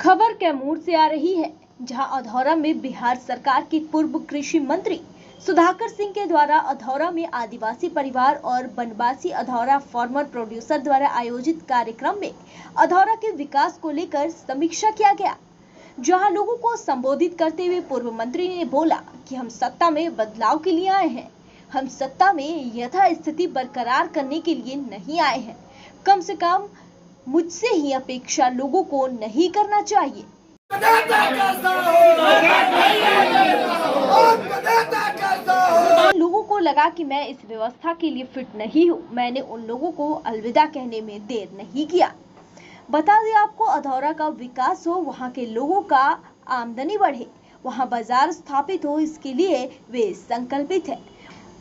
खबर कैमूर से आ रही है, जहां अधौरा में बिहार सरकार के पूर्व कृषि मंत्री सुधाकर सिंह के द्वारा अधौरा में आदिवासी परिवार और बनवासी अधौरा फार्मर प्रोड्यूसर द्वारा आयोजित कार्यक्रम में अधौरा के विकास को लेकर समीक्षा किया गया। जहां लोगों को संबोधित करते हुए पूर्व मंत्री ने बोला कि हम सत्ता में बदलाव के लिए आए हैं, हम सत्ता में यथास्थिति बरकरार करने के लिए नहीं आए हैं। कम से कम मुझसे ही अपेक्षा लोगों को नहीं करना चाहिए। लोगों को लगा कि मैं इस व्यवस्था के लिए फिट नहीं हूँ। मैंने उन लोगों को अलविदा कहने में देर नहीं किया। बता दें आपको, अधौरा का विकास हो, वहाँ के लोगों का आमदनी बढ़े, वहाँ बाजार स्थापित हो, इसके लिए वे संकल्पित है।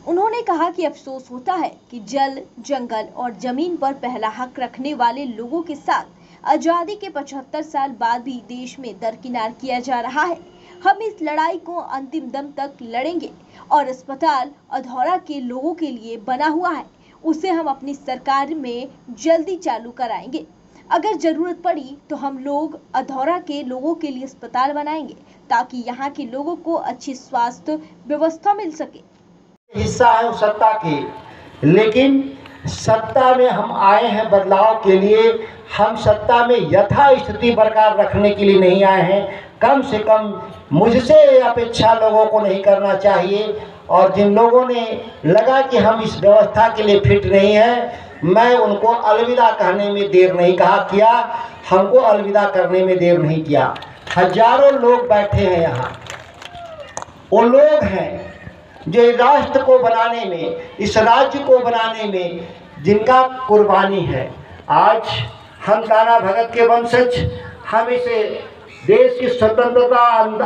उन्होंने कहा कि अफसोस होता है कि जल, जंगल और जमीन पर पहला हक रखने वाले लोगों के साथ आजादी के 75 साल बाद भी देश में दरकिनार किया जा रहा है। हम इस लड़ाई को अंतिम दम तक लड़ेंगे और अस्पताल अधौरा के लोगों के लिए बना हुआ है, उसे हम अपनी सरकार में जल्दी चालू कराएंगे। अगर जरूरत पड़ी तो हम लोग अधौरा के लोगों के लिए अस्पताल बनाएंगे ताकि यहाँ के लोगों को अच्छी स्वास्थ्य व्यवस्था मिल सके। हिस्सा है उस सत्ता की, लेकिन सत्ता में हम आए हैं बदलाव के लिए। हम सत्ता में यथास्थिति बरकरार रखने के लिए नहीं आए हैं। कम से कम मुझसे अपेक्षा लोगों को नहीं करना चाहिए। और जिन लोगों ने लगा कि हम इस व्यवस्था के लिए फिट नहीं हैं, मैं उनको अलविदा कहने में देर नहीं किया। हमको अलविदा करने में देर नहीं किया। हजारों लोग बैठे हैं यहाँ, वो लोग हैं जो राष्ट्र को बनाने में, इस राज्य को बनाने में जिनका कुर्बानी है। आज हम कान्हा भगत के वंशज, हम इसे देश की स्वतंत्रता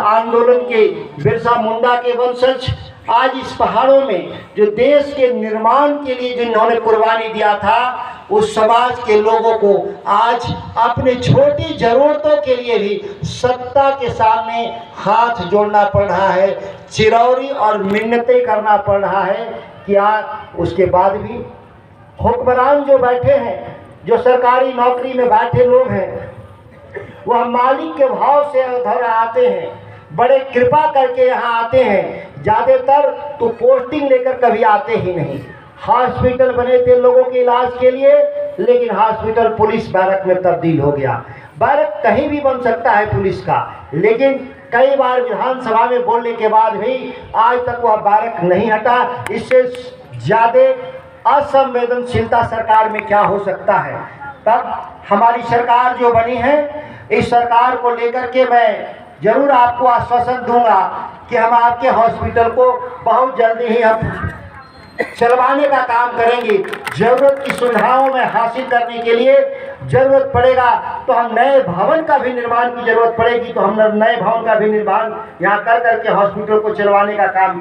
आंदोलन के बिरसा मुंडा के वंशज, आज इस पहाड़ों में जो देश के निर्माण के लिए जिन्होंने कुर्बानी दिया था, उस समाज के लोगों को आज अपनी छोटी जरूरतों के लिए भी सत्ता के सामने हाथ जोड़ना पड़ रहा है, चिरौरी और मिन्नतें करना पड़ रहा है। क्या उसके बाद भी हुक्मरान जो बैठे हैं, जो सरकारी नौकरी में बैठे लोग हैं, वह मालिक के भाव से अधौरा आते हैं, बड़े कृपा करके यहाँ आते हैं। ज़्यादातर तो पोस्टिंग लेकर कभी आते ही नहीं। हॉस्पिटल बने थे लोगों के इलाज के लिए, लेकिन हॉस्पिटल पुलिस बैरक में तब्दील हो गया। बैरक कहीं भी बन सकता है पुलिस का, लेकिन कई बार विधानसभा में बोलने के बाद भी आज तक वह बैरक नहीं हटा। इससे ज़्यादा असंवेदनशीलता सरकार में क्या हो सकता है। तब हमारी सरकार जो बनी है, इस सरकार को लेकर के मैं जरूर आपको आश्वासन दूंगा कि हम आपके हॉस्पिटल को बहुत जल्दी ही हम चलवाने का काम करेंगे। जरूरत की सुविधाओं में हासिल करने के लिए जरूरत पड़ेगा तो हम नए भवन का भी निर्माण की जरूरत पड़ेगी, तो हम नए भवन का भी निर्माण यहाँ कर करके हॉस्पिटल को चलवाने का काम करेंगे।